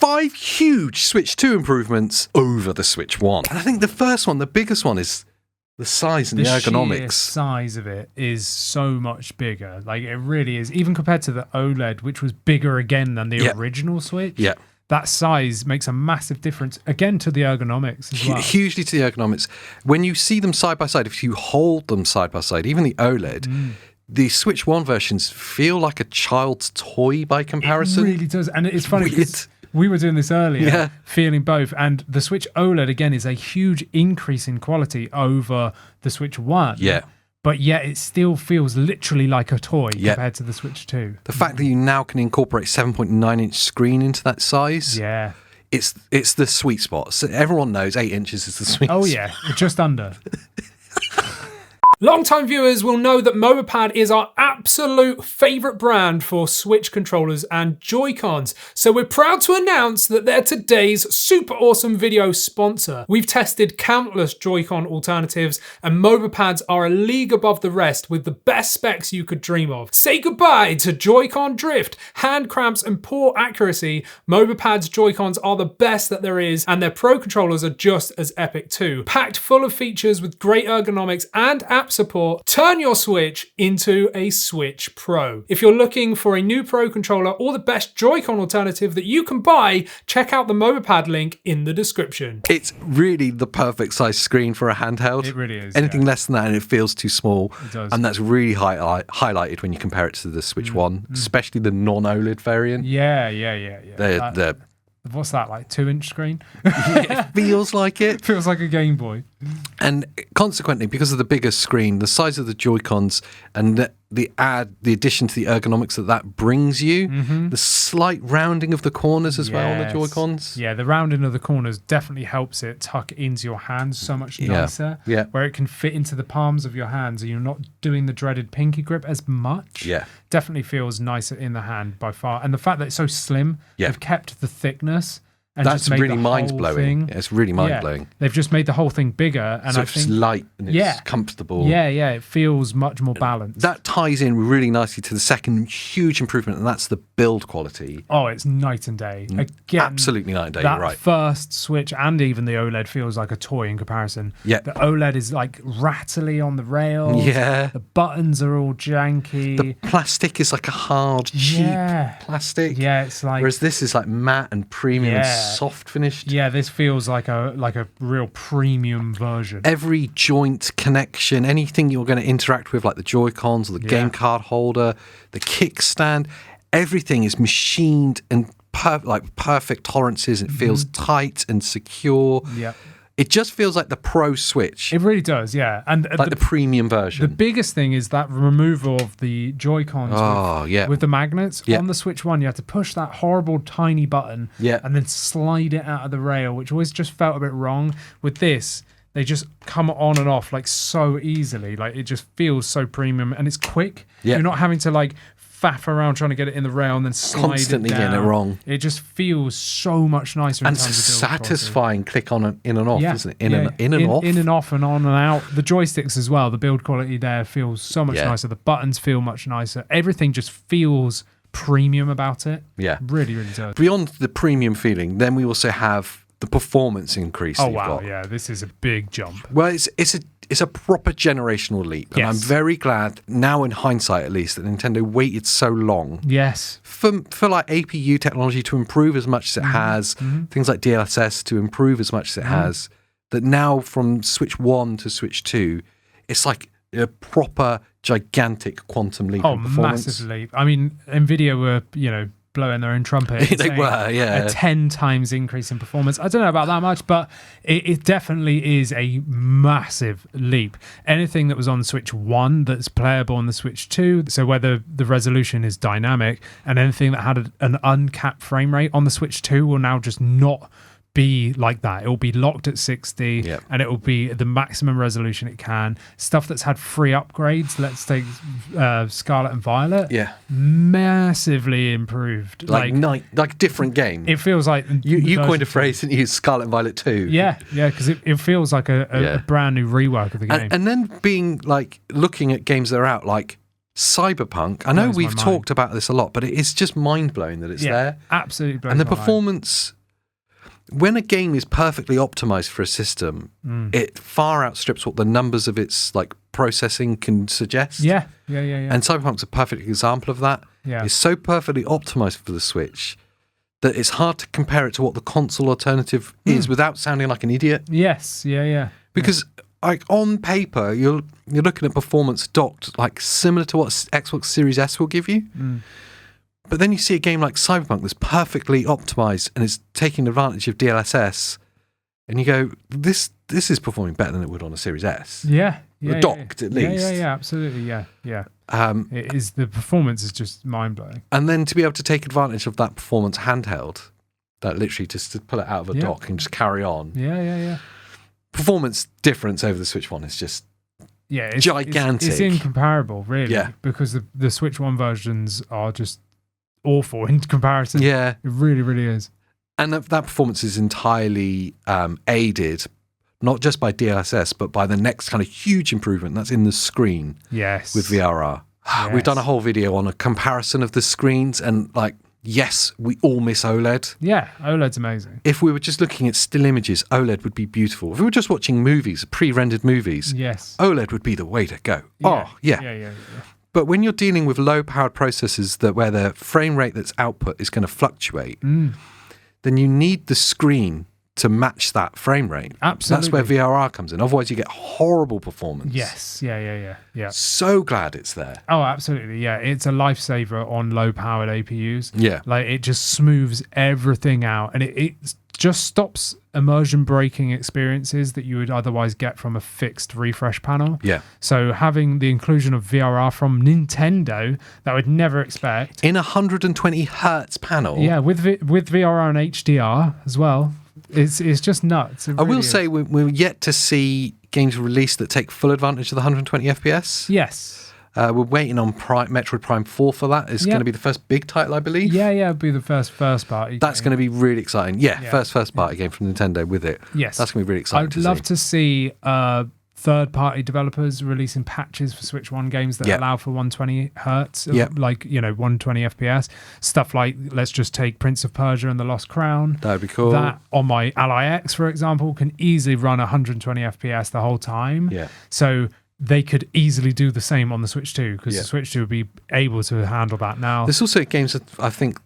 5 huge Switch 2 improvements over the Switch 1. And I think the first one, the biggest one, is the size and the ergonomics. The size of it is so much bigger. Like, it really is. Even compared to the OLED, which was bigger again than the original Switch. Yeah. That size makes a massive difference, again, to the ergonomics as well. Hugely to the ergonomics. When you see them side by side, if you hold them side by side, even the OLED, the Switch 1 versions feel like a child's toy by comparison. It really does. And it's funny because we were doing this earlier, feeling both. And the Switch OLED, again, is a huge increase in quality over the Switch 1. Yeah. But yet it still feels literally like a toy compared to the Switch 2. The fact that you now can incorporate 7.9-inch screen into that size, it's the sweet spot. So everyone knows 8 inches is the sweet spot. Oh, yeah, just under. Long-time viewers will know that MOBAPAD is our absolute favourite brand for Switch controllers and Joy-Cons, so we're proud to announce that they're today's super awesome video sponsor. We've tested countless Joy-Con alternatives, and MOBAPADs are a league above the rest with the best specs you could dream of. Say goodbye to Joy-Con drift, hand cramps and poor accuracy. MOBAPAD's Joy-Cons are the best that there is, and their Pro controllers are just as epic too. Packed full of features with great ergonomics and app support, turn your Switch into a Switch Pro. If you're looking for a new Pro controller or the best Joy-Con alternative that you can buy, check out the MOBAPAD link in the description. It's really the perfect size screen for a handheld. It really is. Anything less than that and it feels too small. It does. And that's really highlighted when you compare it to the Switch 1, especially the non-OLED variant. Yeah. What's that, like 2-inch screen? It feels like it. Feels like a Game Boy. And consequently, because of the bigger screen, the size of the Joy-Cons, and the addition to the ergonomics that brings you, the slight rounding of the corners as well on the Joy-Cons. Yeah, the rounding of the corners definitely helps it tuck into your hands so much nicer. Yeah. Where it can fit into the palms of your hands and you're not doing the dreaded pinky grip as much. Yeah. Definitely feels nicer in the hand by far. And the fact that it's so slim, they've kept the thickness. And that's just made really the mind-blowing. Thing, it's really mind-blowing. They've just made the whole thing bigger. And so I think it's light and it's comfortable. Yeah, it feels much more balanced. That ties in really nicely to the second huge improvement, and that's the build quality. Oh, it's night and day. Again, absolutely night and day, that you're right. First Switch and even the OLED feels like a toy in comparison. Yeah. The OLED is like rattly on the rails. Yeah. The buttons are all janky. The plastic is like a hard, cheap plastic. Yeah, it's like... Whereas this is like matte and premium and soft finished. Yeah, this feels like a real premium version. Every joint connection, anything you're going to interact with, like the Joy-Cons or the game card holder, the kickstand, everything is machined and perfect tolerances. It feels tight and secure. Yeah. It just feels like the Pro Switch. It really does, yeah. And like the premium version. The biggest thing is that removal of the Joy-Cons with the magnets. Yeah. On the Switch 1, you had to push that horrible tiny button and then slide it out of the rail, which always just felt a bit wrong. With this, they just come on and off like so easily. Like, it just feels so premium and it's quick. Yeah. You're not having to like faff around trying to get it in the rail and then slide constantly it down. getting it wrong. It just feels so much nicer and in terms of build satisfying quality. click on and in and off, isn't it? In and off. In and off and on and out. The joysticks as well, the build quality there feels so much nicer. The buttons feel much nicer. Everything just feels premium about it. Yeah. Really, really does. Beyond the premium feeling, then we also have the performance increase. Oh, wow. Yeah, this is a big jump. Well, it's a proper generational leap. And I'm very glad, now in hindsight at least, that Nintendo waited so long. Yes. For like APU technology to improve as much as it has, things like DLSS to improve as much as it has, that now from Switch 1 to Switch 2, it's like a proper gigantic quantum leap in performance. Massive leap. I mean, NVIDIA were, blowing their own trumpet. They were, a 10 times increase in performance. I don't know about that much, but it definitely is a massive leap. Anything that was on Switch 1 that's playable on the Switch 2, so whether the resolution is dynamic, and anything that had an uncapped frame rate on the Switch 2 will now just not be like that. It will be locked at 60 and it will be the maximum resolution it can. Stuff that's had free upgrades, let's take Scarlet and Violet, massively improved. Like different game. It feels like you coined a phrase and used Scarlet and Violet 2. Yeah, because it feels like a brand new rework of the game. And then being like looking at games that are out, like Cyberpunk. I know we've talked about this a lot, but it is just mind blowing that it's there. Absolutely. And the performance when a game is perfectly optimized for a system, it far outstrips what the numbers of its like processing can suggest. Yeah. And Cyberpunk's a perfect example of that. Yeah. It's so perfectly optimized for the Switch that it's hard to compare it to what the console alternative is without sounding like an idiot. Yes. Yeah. Because like on paper, you're looking at performance docked like similar to what Xbox Series S will give you. But then you see a game like Cyberpunk that's perfectly optimized and is taking advantage of DLSS, and you go, this is performing better than it would on a Series S. Yeah. Docked at least. Yeah, absolutely. Yeah. It is, the performance is just mind blowing. And then to be able to take advantage of that performance handheld, that literally just to pull it out of a dock and just carry on. Yeah. Performance difference over the Switch One is just it's gigantic. It's incomparable, really. Yeah. Because the Switch One versions are just awful in comparison. Yeah. It really, really is. And that performance is entirely aided, not just by DLSS, but by the next kind of huge improvement that's in the screen. Yes. With VRR. Yes. We've done a whole video on a comparison of the screens, and like, yes, we all miss OLED. Yeah, OLED's amazing. If we were just looking at still images, OLED would be beautiful. If we were just watching movies, pre-rendered movies, yes, OLED would be the way to go. Yeah. Oh, yeah. But when you're dealing with low-powered processors where the frame rate that's output is going to fluctuate, then you need the screen to match that frame rate. Absolutely. That's where VRR comes in. Otherwise, you get horrible performance. Yes. Yeah. So glad it's there. Oh, absolutely. Yeah. It's a lifesaver on low-powered APUs. Yeah. Like, it just smooths everything out, and it just stops immersion breaking experiences that you would otherwise get from a fixed refresh panel. Yeah. So having the inclusion of VRR from Nintendo that I would never expect. In a 120 hertz panel. Yeah, with VRR and HDR as well. It's just nuts. I will say we're yet to see games released that take full advantage of the 120 FPS. Yes. We're waiting on Metroid Prime 4 for that. It's going to be the first big title, I believe. Yeah, it'll be the first party. That's going to be really exciting. Yeah. First party game from Nintendo with it. Yes. That's going to be really exciting. I'd love to see third-party developers releasing patches for Switch 1 games that allow for 120 hertz, like 120 FPS. Stuff like, let's just take Prince of Persia and the Lost Crown. That would be cool. That on my Ally X, for example, can easily run 120 FPS the whole time. Yeah. So they could easily do the same on the Switch 2, because the Switch 2 would be able to handle that now. There's also games that I think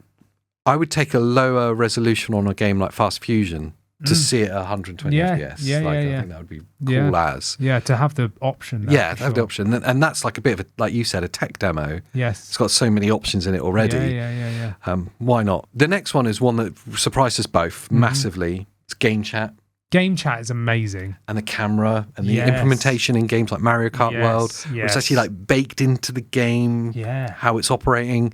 I would take a lower resolution on a game like Fast Fusion to see it at 120 FPS. I think that would be cool as. Yeah, to have the option. To have the option. And that's like a bit of a, like you said, a tech demo. Yes. It's got so many options in it already. Yeah. Why not? The next one is one that surprised us both massively. It's GameChat. GameChat is amazing. And the camera and the implementation in games like Mario Kart World. Where it's actually like baked into the game. Yeah. How it's operating.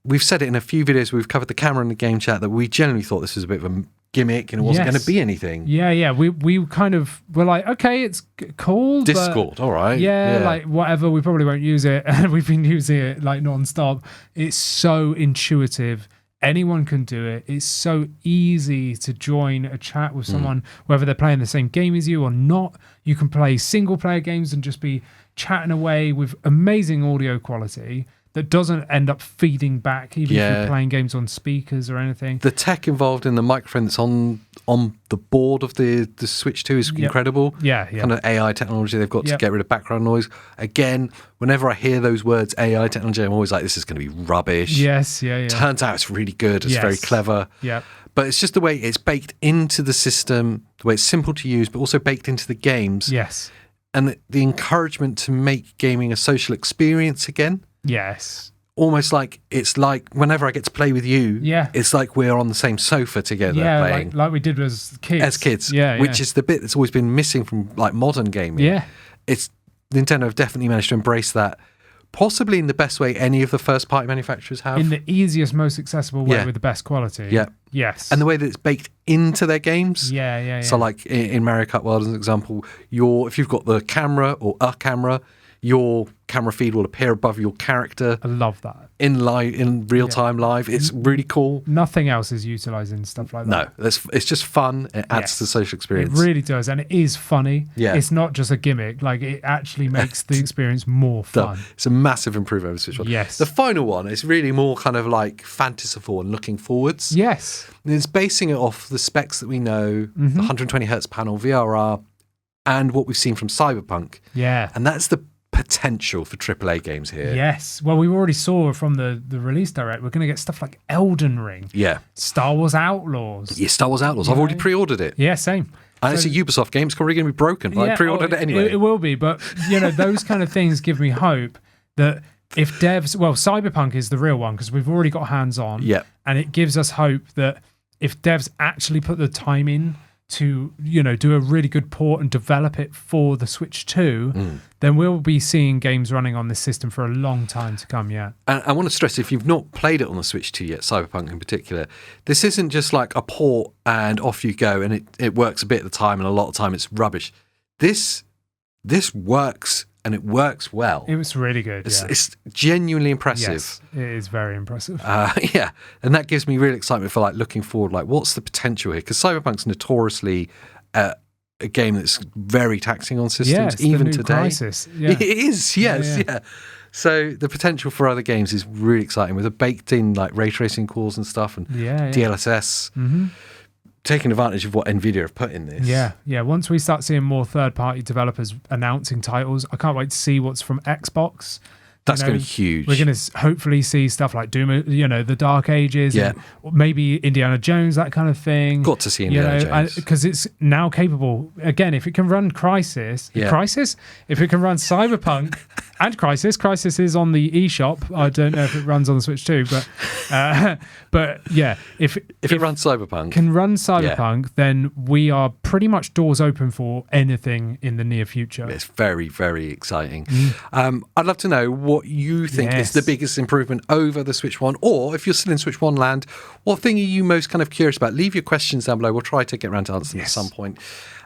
We've said it in a few videos. We've covered the camera and the GameChat that we generally thought this was a bit of a gimmick and it wasn't going to be anything. Yeah. We kind of were like, okay, it's cool. Discord, all right. Yeah, like whatever. We probably won't use it. And we've been using it like non-stop. It's so intuitive. Anyone can do it. It's so easy to join a chat with someone, whether they're playing the same game as you or not. You can play single player games and just be chatting away with amazing audio quality that doesn't end up feeding back, even if you're playing games on speakers or anything. The tech involved in the microphone that's on the board of the Switch 2 is incredible. Yeah. Kind of AI technology they've got to get rid of background noise. Again, whenever I hear those words, AI technology, I'm always like, this is going to be rubbish. Yes, yeah. Turns out it's really good. It's very clever. Yeah. But it's just the way it's baked into the system, the way it's simple to use, but also baked into the games. Yes. And the encouragement to make gaming a social experience again. Yes. Almost like it's like whenever I get to play with you, it's like we're on the same sofa together playing. Like we did as kids. Which is the bit that's always been missing from like modern gaming. Yeah. It's Nintendo have definitely managed to embrace that, possibly in the best way any of the first party manufacturers have. In the easiest, most accessible way with the best quality. Yeah. Yes. And the way that it's baked into their games. Yeah. So like in Mario Kart World as an example, if you've got the camera or a camera, your camera feed will appear above your character I love that. in real time live. It's really cool. Nothing else is utilising stuff like that. No, it's just fun. It adds to the social experience. It really does, and it is funny. Yeah. It's not just a gimmick. Like, it actually makes the experience more fun. It's a massive improvement over Switch 1. Yes. The final one is really more kind of like fanciful and looking forwards. Yes. And it's basing it off the specs that we know, the 120 hertz panel, VRR, and what we've seen from Cyberpunk. Yeah. And that's the potential for AAA games here. Yes. Well, we already saw from the release direct, we're going to get stuff like Elden Ring, Yeah. Star Wars Outlaws. Yeah, Star Wars Outlaws. I've already pre-ordered it. Yeah, same. And it's a Ubisoft game. It's probably going to be broken, but I pre-ordered it anyway. It will be, but those kind of things give me hope that if devs, well, Cyberpunk is the real one because we've already got hands on. Yeah. And it gives us hope that if devs actually put the time in to, do a really good port and develop it for the Switch 2, then we'll be seeing games running on this system for a long time to come, yeah. And I want to stress, if you've not played it on the Switch 2 yet, Cyberpunk in particular, this isn't just like a port and off you go and it works a bit at the time and a lot of time it's rubbish. This works and it works well. It was really good, It's genuinely impressive. Yes, it is very impressive. Yeah, and that gives me real excitement for like looking forward, like what's the potential here? Because Cyberpunk's notoriously a game that's very taxing on systems, even the new today. Crisis. Yeah. It is, yes, yeah. So the potential for other games is really exciting with a baked-in like ray tracing cores and stuff, and DLSS. Taking advantage of what Nvidia have put in this. Yeah. Once we start seeing more third-party developers announcing titles, I can't wait to see what's from Xbox. That's going to be huge. We're going to hopefully see stuff like Doom, the Dark Ages, and maybe Indiana Jones, that kind of thing. Got to see Indiana Jones. Because it's now capable, again, if it can run Crisis, if it can run Cyberpunk and Crisis is on the eShop. I don't know if it runs on the Switch too, but yeah, if it runs Cyberpunk, can run Cyberpunk, then we are pretty much doors open for anything in the near future. It's very, very exciting. I'd love to know what you think is the biggest improvement over the Switch 1, or if you're still in Switch 1 land, what thing are you most kind of curious about? Leave your questions down below. We'll try to get around to answering at some point.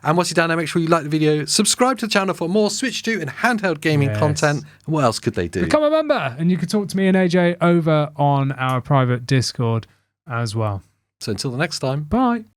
And once you're down there, make sure you like the video, subscribe to the channel for more Switch 2 and handheld gaming content. And what else could they do? Become a member, and you can talk to me and AJ over on our private Discord as well. So until the next time, bye.